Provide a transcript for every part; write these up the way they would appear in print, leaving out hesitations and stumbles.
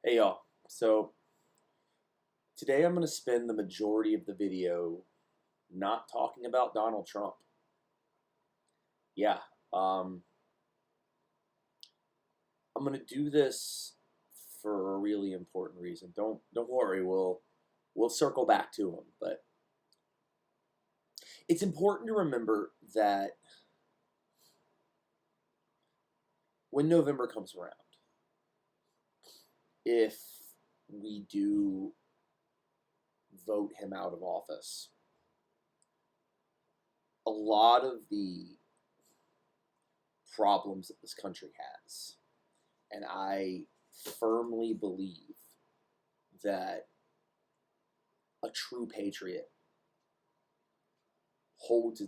Hey y'all, so today I'm going to spend the majority of the video not talking about Donald Trump. Yeah, um, I'm going to do this for a really important reason. Don't worry, we'll circle back to him, but it's important to remember that when November comes around, if we do vote him out of office, a lot of the problems that this country has, and I firmly believe that a true patriot holds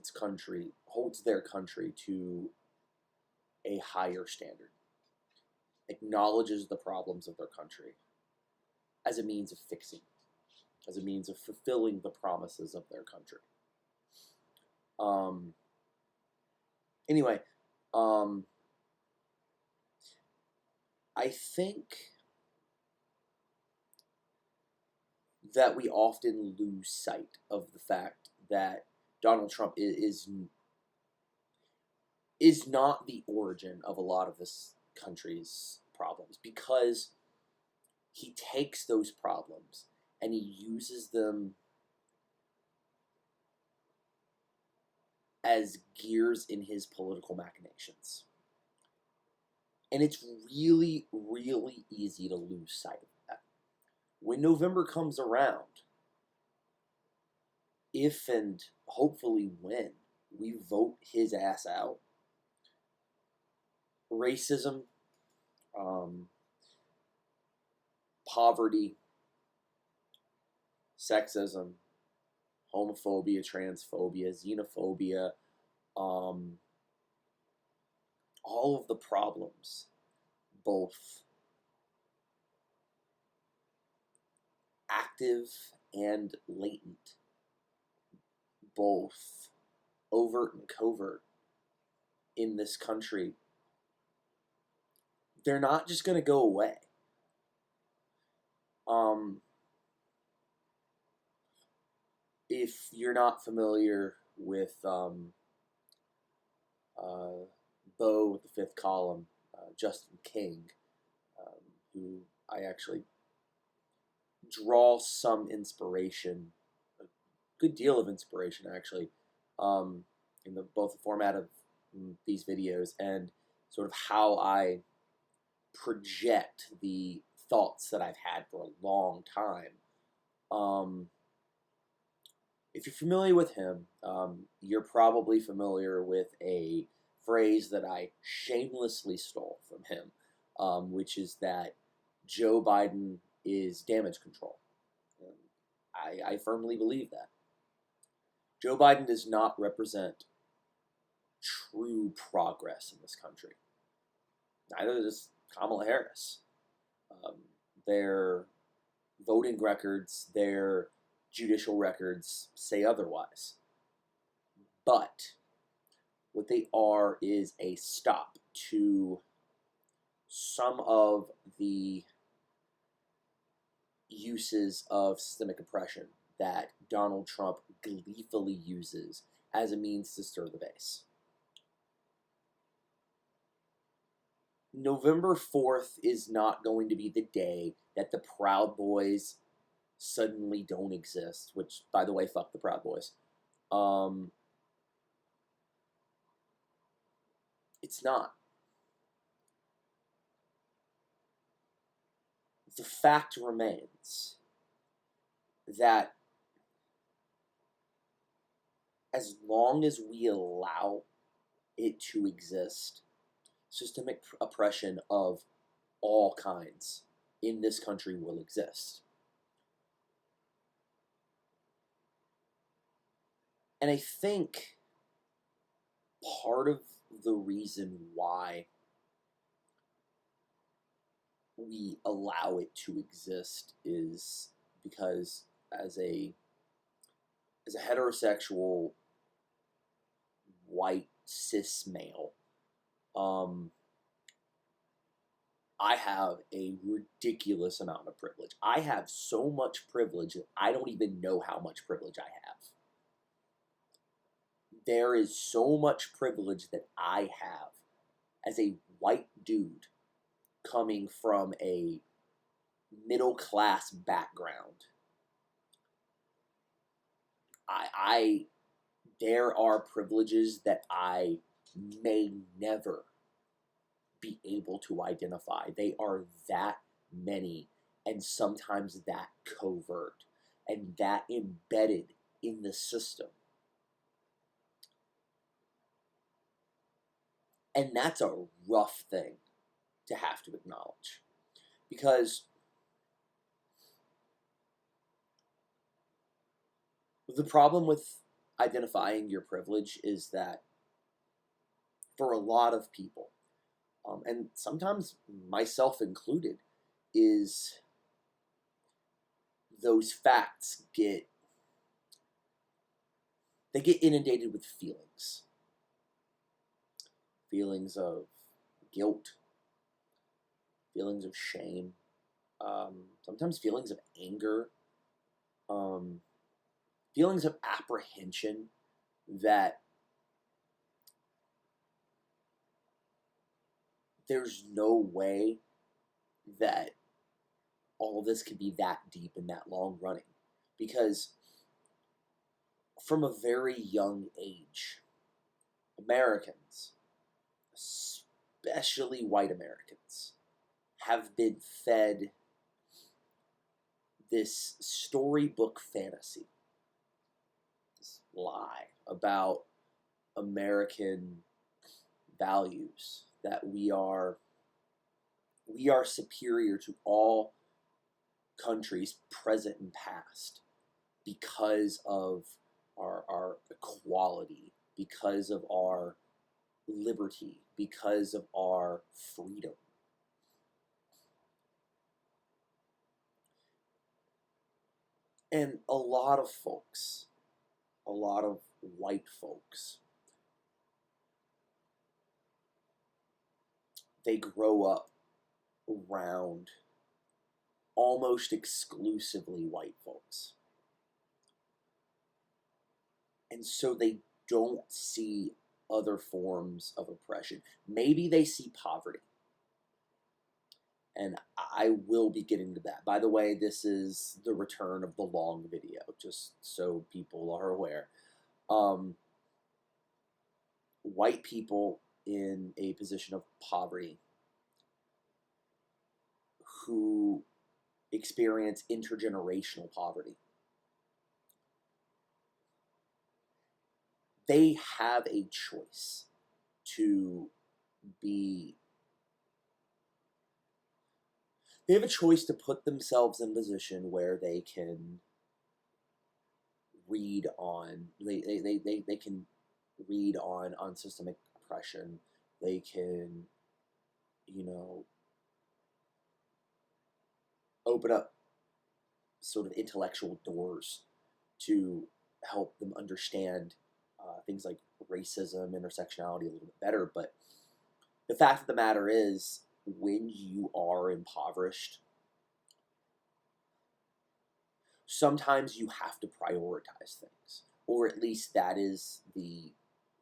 their country to a higher standard, acknowledges the problems of their country as a means of fixing, as a means of fulfilling the promises of their country. Um, anyway, um, I think that we often lose sight of the fact that Donald Trump is not the origin of a lot of this country's problems, because he takes those problems and he uses them as gears in his political machinations. And it's really, really easy to lose sight of that. When November comes around, if and hopefully when we vote his ass out, racism, um, poverty, sexism, homophobia, transphobia, xenophobia, um, all of the problems, both active and latent, both overt and covert in this country, they're not just going to go away. Um, if you're not familiar with uh, Bo with the Fifth Column, Justin King, who I actually draw some inspiration, a good deal of inspiration actually, in both the format of these videos and sort of how I project the thoughts that I've had for a long time. If you're familiar with him, you're probably familiar with a phrase that I shamelessly stole from him, which is that Joe Biden is damage control. And I firmly believe that. Joe Biden does not represent true progress in this country. Neither does Kamala Harris. Um, their voting records, their judicial records say otherwise. But what they are is a stop to some of the uses of systemic oppression that Donald Trump gleefully uses as a means to stir the base. November 4th is not going to be the day that the Proud Boys suddenly don't exist, which, by the way, fuck the Proud Boys. It's not. The fact remains that as long as we allow it to exist, systemic oppression of all kinds in this country will exist. And I think part of the reason why we allow it to exist is because as a heterosexual white cis male, um, I have a ridiculous amount of privilege. I have so much privilege that I don't even know how much privilege I have. There is so much privilege that I have as a white dude coming from a middle class background. I there are privileges that I may never be able to identify. They are that many, and sometimes that covert and that embedded in the system. And that's a rough thing to have to acknowledge. Because the problem with identifying your privilege is that for a lot of people, and sometimes myself included, is those facts get inundated with feelings of guilt, feelings of shame, sometimes feelings of anger, um, feelings of apprehension that there's no way that all this could be that deep and that long running. Because from a very young age, Americans, especially white Americans, have been fed this storybook fantasy, this lie about American values, that we are superior to all countries, present and past, because of our equality, because of our liberty, because of our freedom. And a lot of folks, a lot of white folks, they grow up around almost exclusively white folks. And so they don't see other forms of oppression. Maybe they see poverty. And I will be getting to that. By the way, this is the return of the long video, just so people are aware. White people in a position of poverty who experience intergenerational poverty, they have a choice to be they have a choice to put themselves in a position where they can read on they can read on systemic oppression. They can, open up sort of intellectual doors to help them understand things like racism, intersectionality a little bit better. But the fact of the matter is, when you are impoverished, sometimes you have to prioritize things, or at least that is the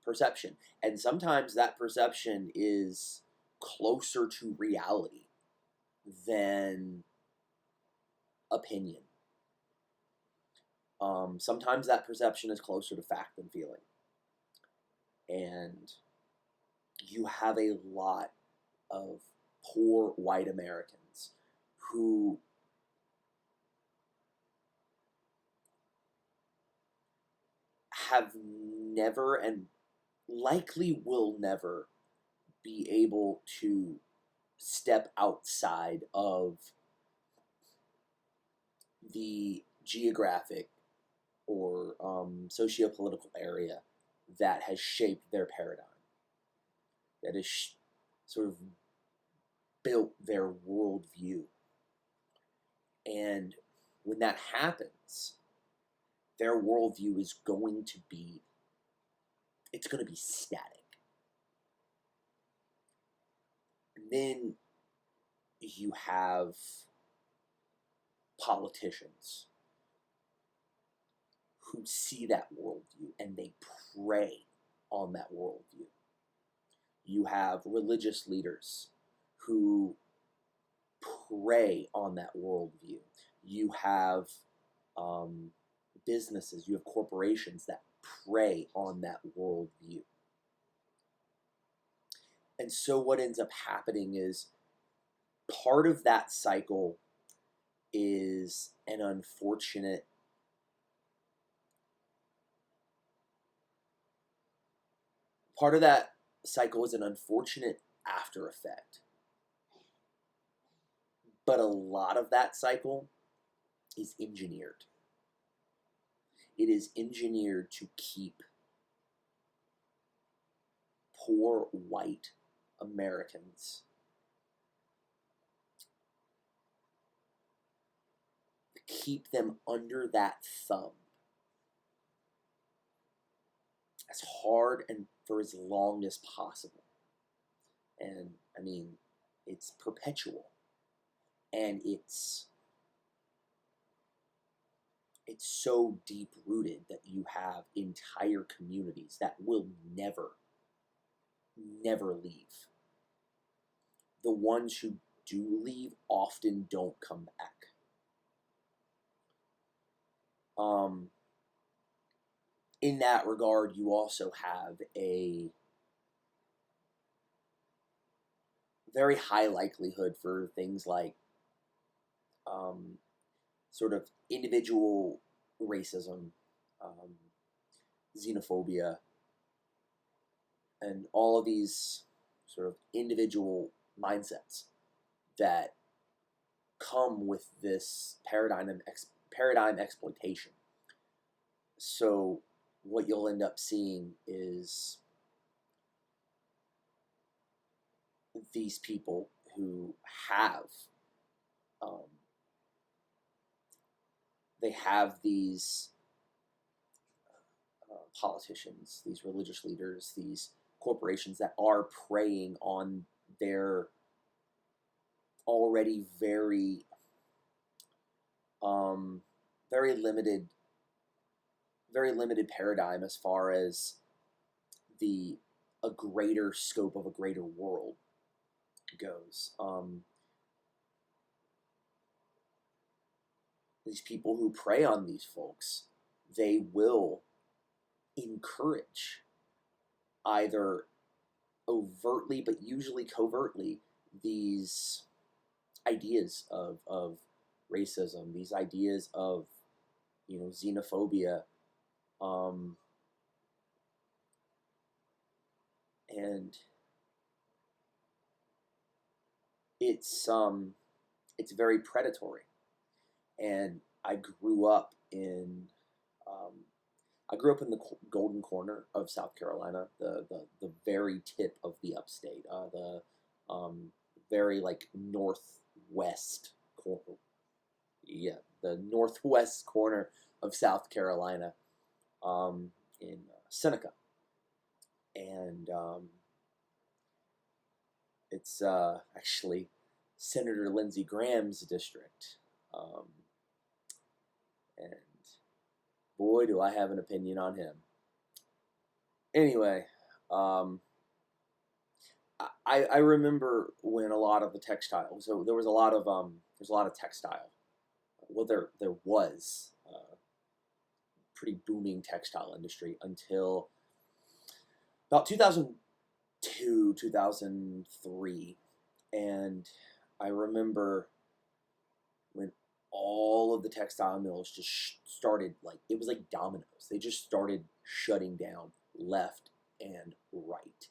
perception. And sometimes that perception is closer to reality than opinion. Sometimes that perception is closer to fact than feeling. And you have a lot of poor white Americans who have never, and likely will never, be able to step outside of the geographic or socio-political area that has shaped their paradigm, that has sort of built their worldview. And when that happens, their worldview is going to be static. And then you have politicians who see that worldview and they prey on that worldview. You have religious leaders who prey on that worldview. You have businesses, you have corporations that prey on that worldview. And so what ends up happening is part of that cycle is an unfortunate part of that cycle is an unfortunate after effect. But a lot of that cycle is engineered. It is engineered to keep poor white Americans keep them under that thumb as hard and for as long as possible. And I mean, it's perpetual. And it's so deep rooted that you have entire communities that will never leave. The ones who do leave often don't come back. In that regard, you also have a very high likelihood for things like sort of individual racism, xenophobia, and all of these sort of individual mindsets that come with this paradigm exploitation. So what you'll end up seeing is these people who have they have these politicians, these religious leaders, these corporations that are preying on their already very very limited paradigm as far as a greater scope of a greater world goes. These people who prey on these folks, they will encourage, either overtly but usually covertly, these ideas of racism, these ideas of xenophobia, and it's very predatory. And I grew up in the Golden Corner of South Carolina, the very tip of the upstate, the very like northwest corner, the northwest corner of South Carolina, in Seneca, and it's actually Senator Lindsey Graham's district, and boy, do I have an opinion on him. Anyway, I remember when a lot of the textiles. So there was a lot of textile. Well, there was a pretty booming textile industry until about 2002, 2003, and I remember when all of the textile mills just started, like, it was like dominoes. They just started shutting down left and right.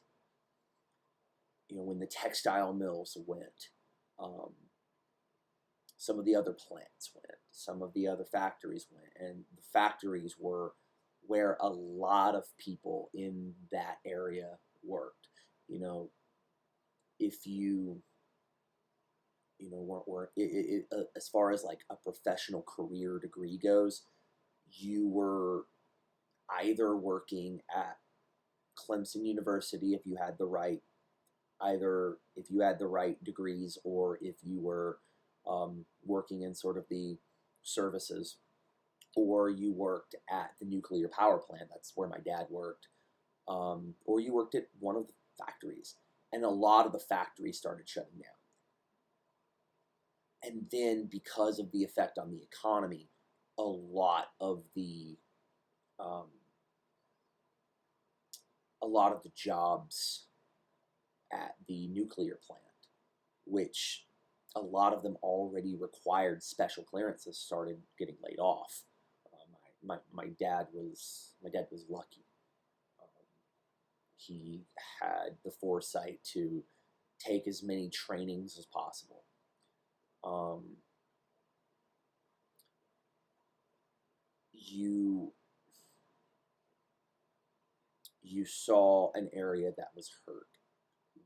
When the textile mills went, some of the other plants went, some of the other factories went, and the factories were where a lot of people in that area worked. If you weren't as far as like a professional career degree goes, you were either working at Clemson University if you had the right either if you had the right degrees or if you were working in sort of the services, or you worked at the nuclear power plant. That's where my dad worked. Or you worked at one of the factories. And a lot of the factories started shutting down. And then, because of the effect on the economy, a lot of the um, jobs at the nuclear plant, which a lot of them already required special clearances, started getting laid off. My dad was lucky. He had the foresight to take as many trainings as possible. You saw an area that was hurt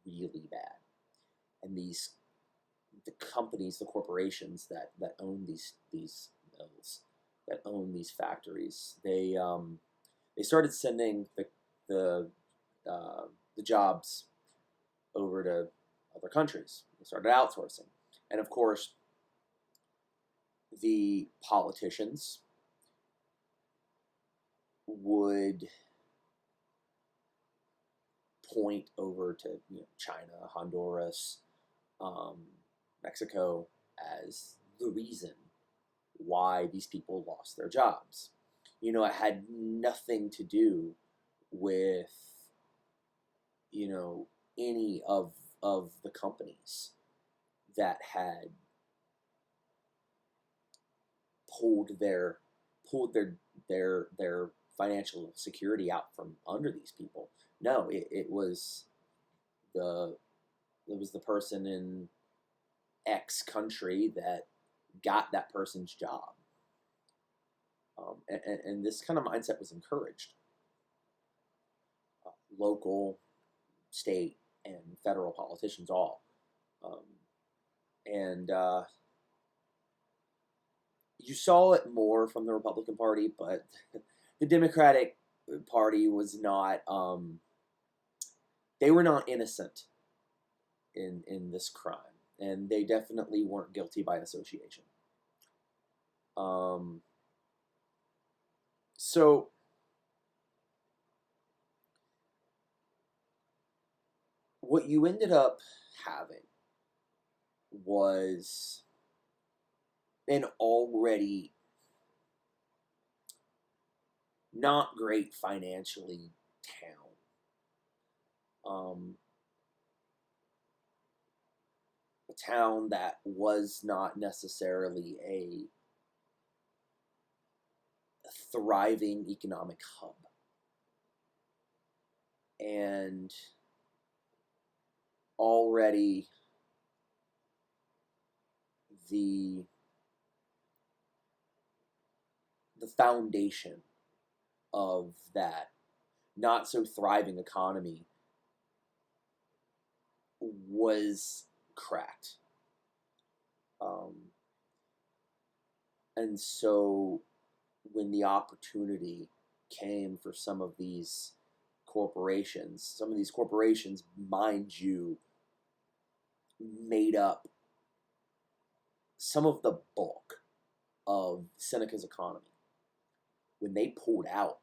really bad, and the companies, the corporations that own these mills, that own these factories, they started sending the the jobs over to other countries. They started outsourcing, and of course, the politicians would point over to China, Honduras, um, Mexico as the reason why these people lost their jobs. It had nothing to do with any of the companies that had pulled their their financial security out from under these people. No, it was the person in X country that got that person's job. And this kind of mindset was encouraged. Local, state, and federal politicians all. And you saw it more from the Republican Party, but the Democratic Party was not, they were not innocent in this crime. And they definitely weren't guilty by association. So what you ended up having was an already not great financially town. A town that was not necessarily a thriving economic hub. And already the foundation of that not so thriving economy was cracked. And so when the opportunity came for some of these corporations, mind you, made up some of the bulk of Seneca's economy. When they pulled out,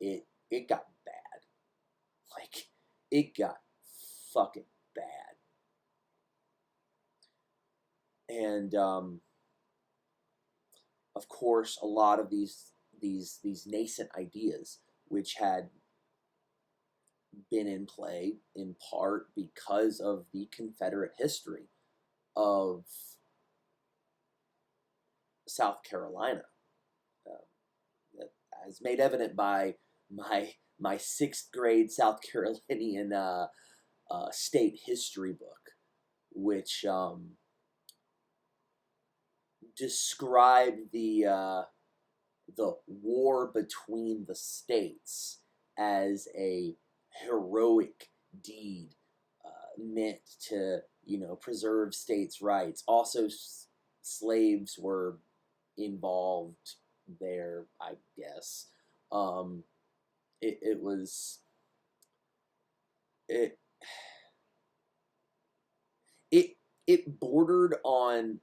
it got bad. Like, it got fucking bad. And of course, a lot of these nascent ideas, which had been in play in part because of the Confederate history of South Carolina, that as made evident by my sixth grade South Carolinian state history book, which described the war between the states as a heroic deed meant to preserve states' rights. Also, slaves were involved there, I guess. It was it it it bordered on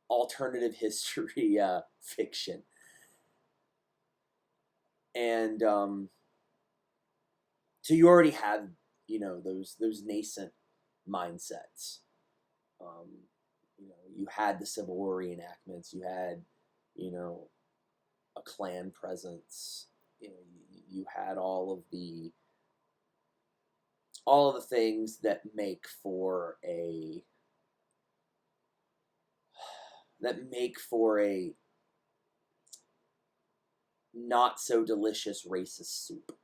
alternative history fiction, and so you already had, those nascent mindsets. Um, you had the Civil War reenactments. You had, you know, a Klan presence. You had all of the things that make for a not so delicious racist soup.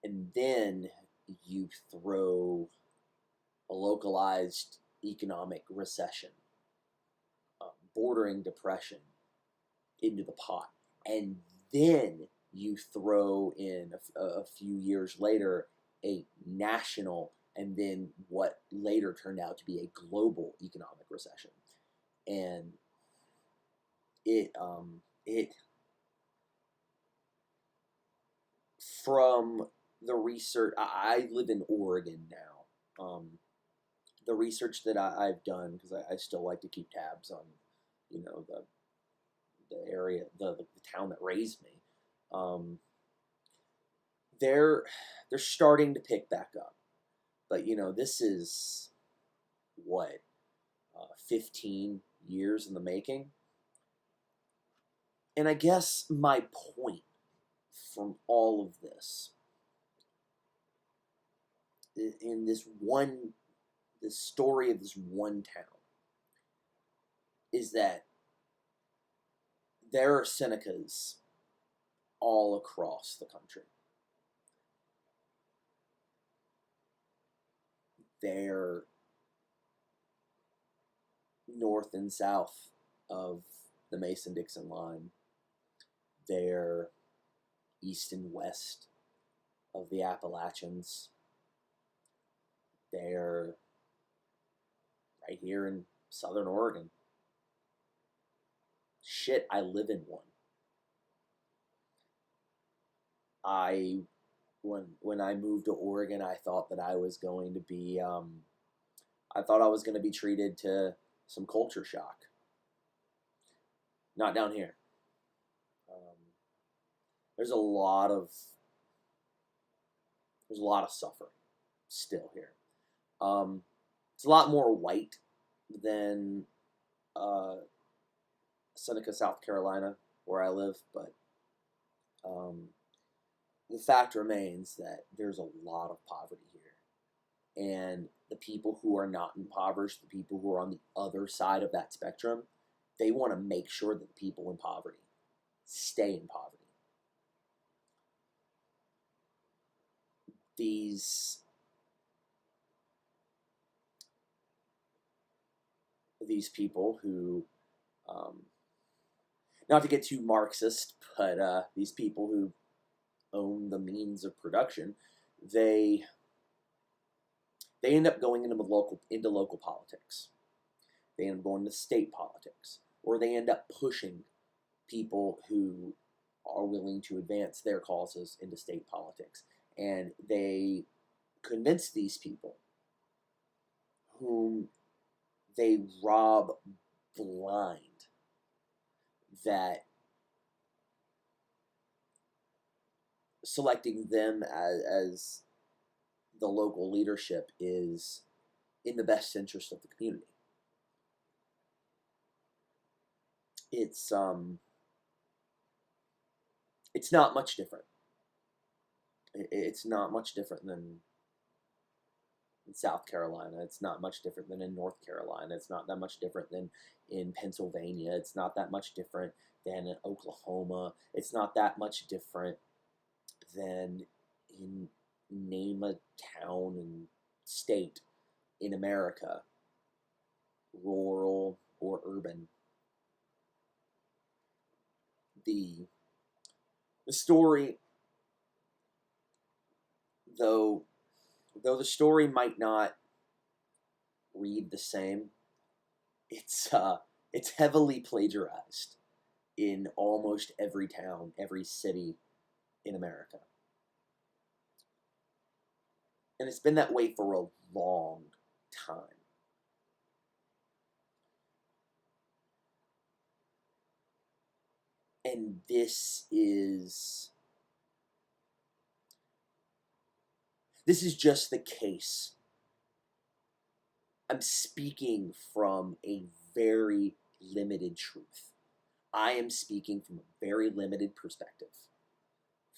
And then you throw a localized economic recession, bordering depression, into the pot. And then you throw in a few years later a national, and then what later turned out to be a global economic recession. And it from the research, I live in Oregon now. The research that I've done, because I still like to keep tabs on, the area, the town that raised me. They're starting to pick back up, but this is what, 15 years in the making. And I guess my point from all of this, in this story of this one town, is that there are Senecas all across the country. They're north and south of the Mason-Dixon line. They're east and west of the Appalachians. They're right here in Southern Oregon. Shit, I live in one. When I moved to Oregon, I thought that I was going to be treated to some culture shock. Not down here. There's a lot of suffering still here. It's a lot more white than Seneca, South Carolina, where I live, but the fact remains that there's a lot of poverty here. And the people who are not impoverished, the people who are on the other side of that spectrum, they want to make sure that the people in poverty stay in poverty. These people who, not to get too Marxist, but these people who own the means of production, they end up going into local politics. They end up going to state politics, or they end up pushing people who are willing to advance their causes into state politics, and they convince these people, whom they rob blind, that selecting them as the local leadership is in the best interest of the community. It's not much different. It's not much different than in South Carolina. It's not much different than in North Carolina. It's not that much different than in Pennsylvania. It's not that much different than in Oklahoma. It's not that much different than in, name a town and state in America, rural or urban. The story, though the story might not read the same, it's heavily plagiarized in almost every town, every city in America. And it's been that way for a long time. And this is just the case. I'm speaking from a very limited truth. I am speaking from a very limited perspective,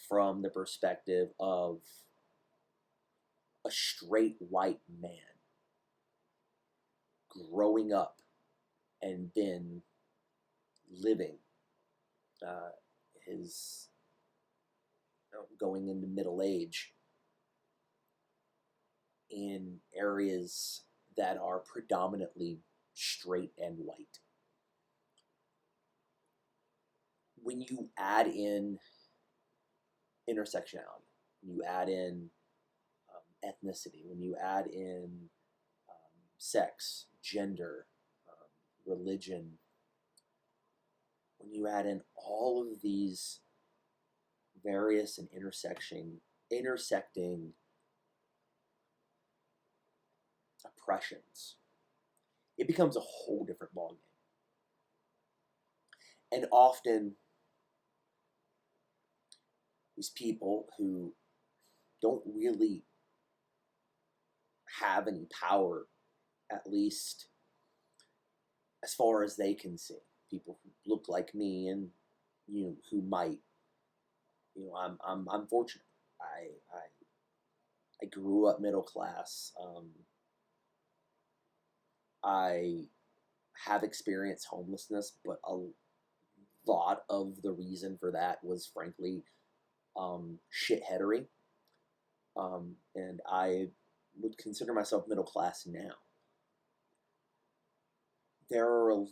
from the perspective of a straight white man growing up and then living uh, his going into middle age in areas that are predominantly straight and white. When you add in intersectionality, when you add in ethnicity, when you add in sex, gender, religion, when you add in all of these various and intersecting oppressions, it becomes a whole different ballgame. And often, these people who don't really have any power, at least as far as they can see, people who look like me and who might, I'm fortunate. I grew up middle class. I have experienced homelessness, but a lot of the reason for that was frankly shitheadery. And I would consider myself middle class now. There are a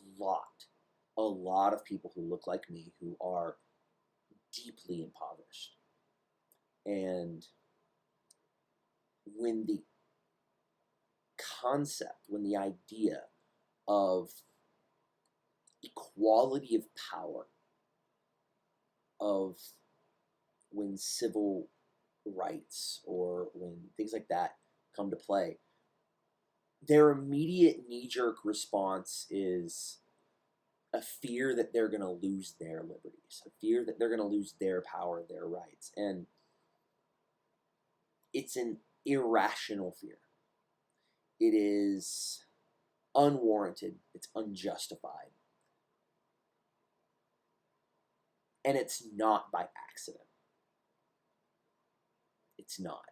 lot of people who look like me who are deeply impoverished. And when the when the idea of equality of power, of when civil rights or when things like that come to play, their immediate knee-jerk response is a fear that they're going to lose their liberties, a fear that they're going to lose their power, their rights. And it's an irrational fear. It is unwarranted. It's unjustified. And it's not by accident. It's not.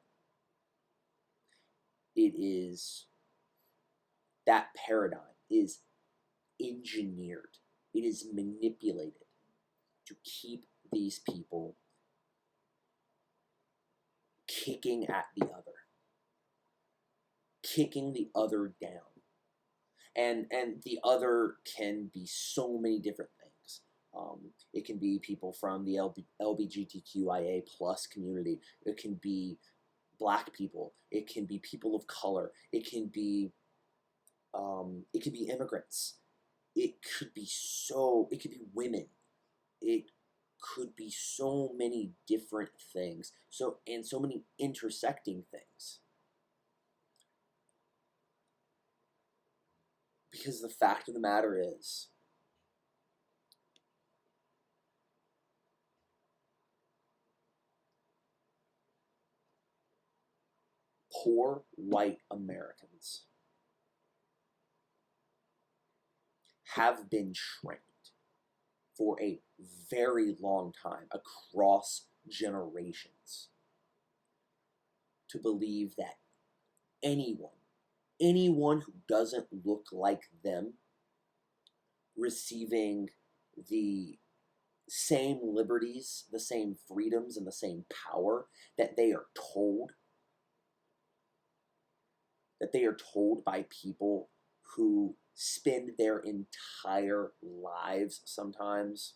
It is, that paradigm is engineered. It is manipulated to keep these people kicking at the other, kicking the other down. And the other can be so many different things. It can be people from the LGBTQIA plus community. It can be black people. It can be people of color. It can be immigrants. It could be women. It could be so many different things. So many intersecting things. Because the fact of the matter is, poor white Americans have been trained for a very long time across generations to believe that anyone who doesn't look like them receiving the same liberties, the same freedoms, and the same power that they are told by people who spend their entire lives sometimes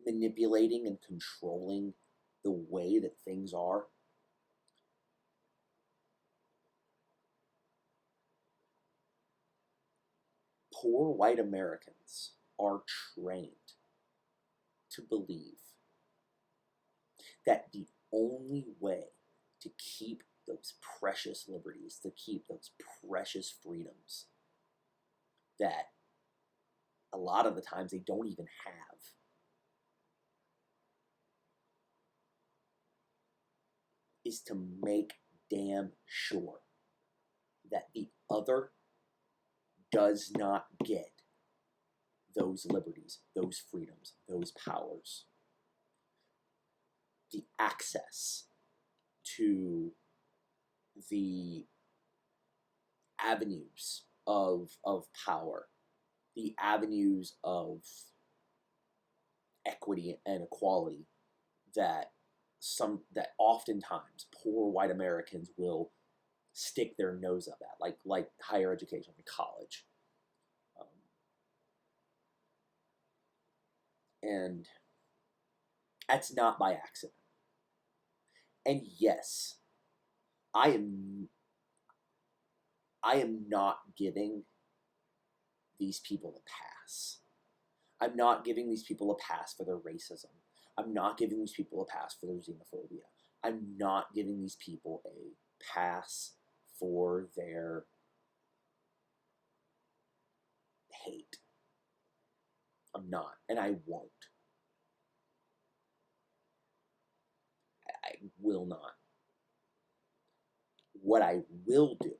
manipulating and controlling the way that things are. Poor white Americans are trained to believe that the only way to keep those precious liberties, to keep those precious freedoms that a lot of the times they don't even have, is to make damn sure that the other does not get those liberties, those freedoms, those powers, the access to the avenues of power, the avenues of equity and equality that oftentimes poor white Americans will stick their nose up at, like higher education, like college. Um, and that's not by accident. And yes, I am I am not giving these people a pass. I'm not giving these people a pass for their racism. I'm not giving these people a pass for their xenophobia. I'm not giving these people a pass for their hate. I'm not, and I won't. I will not. What I will do,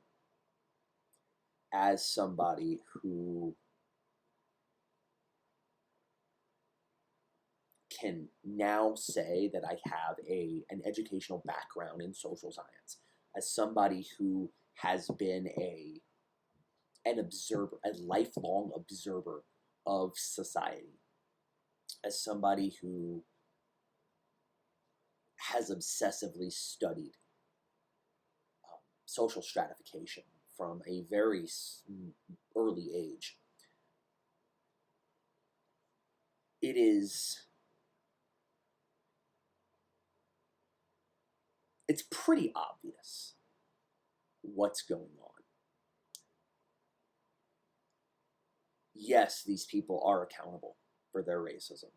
as somebody who can now say that I have an educational background in social science, as somebody who has been an observer, a lifelong observer of society, as somebody who has obsessively studied social stratification from a very early age, it's pretty obvious what's going on. Yes, these people are accountable for their racism.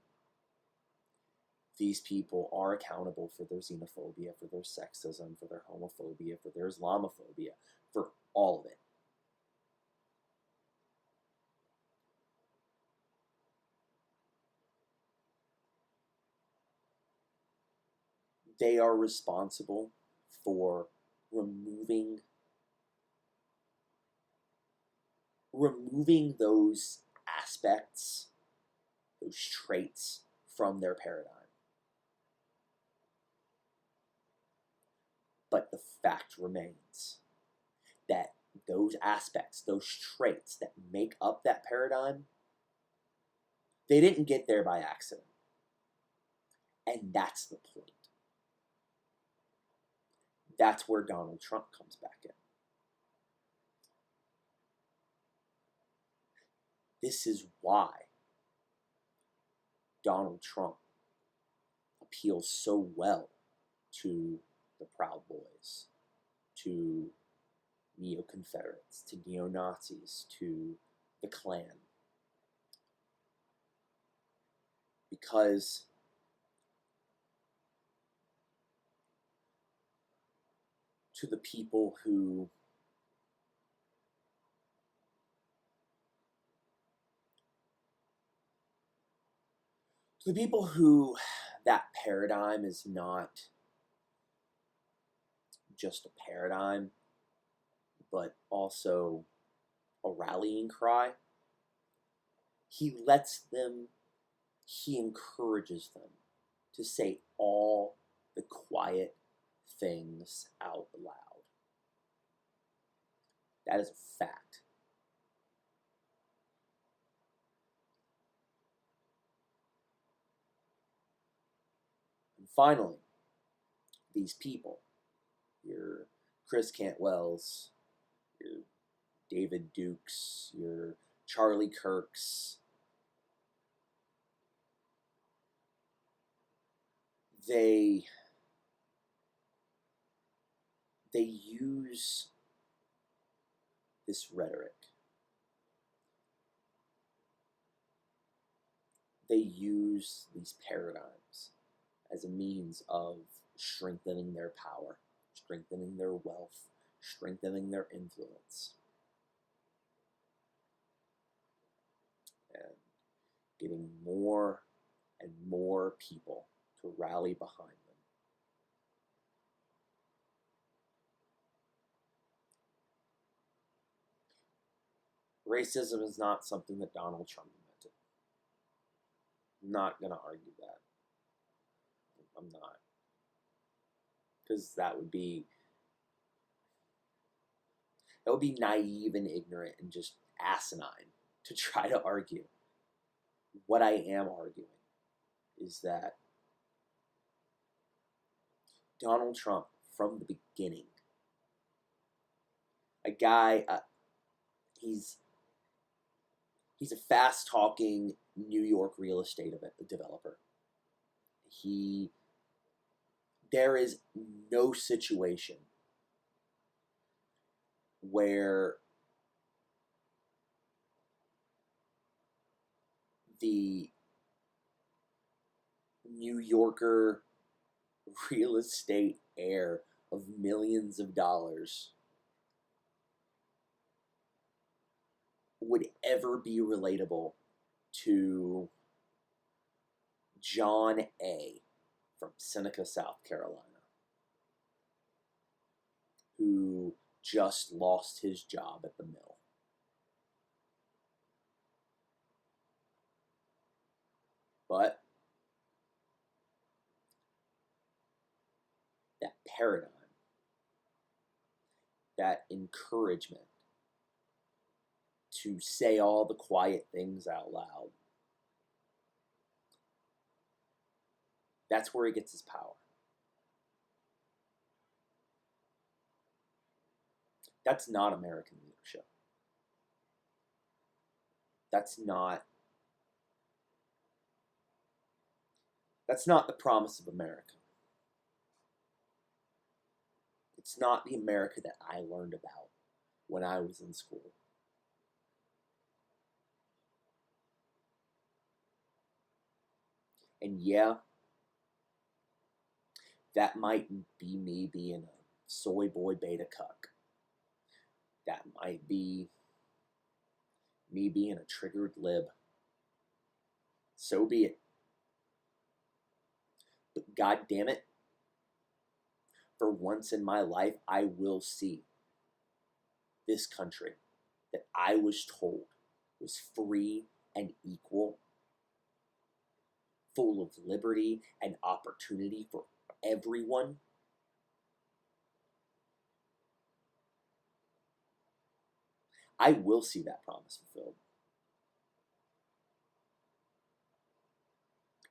These people are accountable for their xenophobia, for their sexism, for their homophobia, for their Islamophobia, for all of it. They are responsible for removing those aspects, those traits from their paradigm. But the fact remains that those aspects, those traits that make up that paradigm, they didn't get there by accident. And that's the point. That's where Donald Trump comes back in. This is why Donald Trump appeals so well to the Proud Boys, to neo-Confederates, to neo-Nazis, to the Klan. Because to the people who that paradigm is not just a paradigm, but also a rallying cry, he encourages them to say all the quiet things out loud. That is a fact. And finally, these people, your Chris Cantwells, your David Dukes, your Charlie Kirks, they use this rhetoric. They use these paradigms as a means of strengthening their power, strengthening their wealth, strengthening their influence, and getting more and more people to rally behind them. Racism is not something that Donald Trump invented. I'm not going to argue that. I'm not. Because that would be naive and ignorant and just asinine to try to argue. What I am arguing is that Donald Trump, from the beginning, a guy, he's a fast-talking New York real estate developer. There is no situation where the New Yorker real estate heir of millions of dollars would ever be relatable to John A. from Seneca, South Carolina, who just lost his job at the mill. But that paradigm, that encouragement to say all the quiet things out loud, that's where he gets his power. That's not American leadership. That's not the promise of America. It's not the America that I learned about when I was in school. And yeah, that might be me being a soy boy beta cuck. That might be me being a triggered lib. So be it. But God damn it, for once in my life, I will see this country that I was told was free and equal, full of liberty and opportunity for everyone. I will see that promise fulfilled.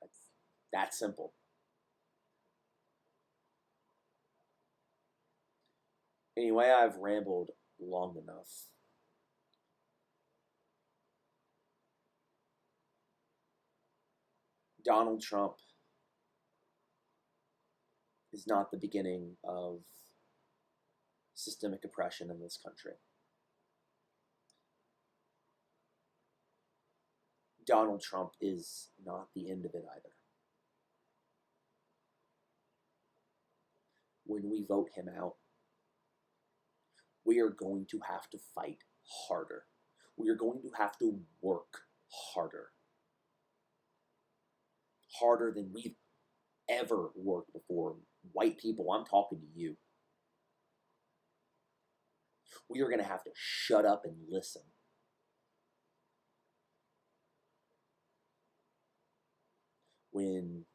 That's that simple. Anyway, I've rambled long enough. Donald Trump is not the beginning of systemic oppression in this country. Donald Trump is not the end of it either. When we vote him out, we are going to have to fight harder. We are going to have to work harder. Harder than we've ever worked before. White people, I'm talking to you. We are going to have to shut up and listen. When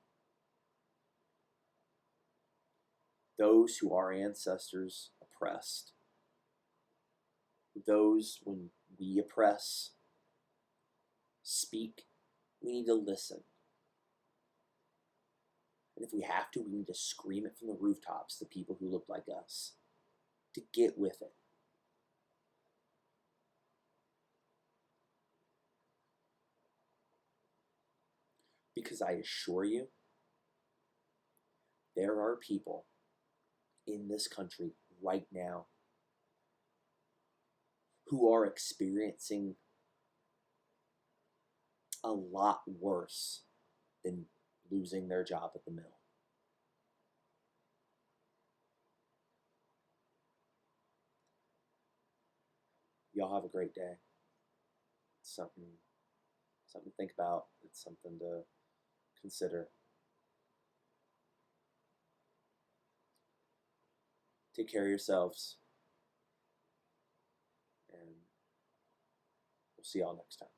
those who our ancestors oppressed, when we oppress, speak, we need to listen. And if we have to, we need to scream it from the rooftops to people who look like us. To get with it. Because I assure you, there are people in this country right now who are experiencing a lot worse than losing their job at the mill. y'all have a great day. It's something to think about. It's something to consider. Take care of yourselves, and we'll see y'all next time.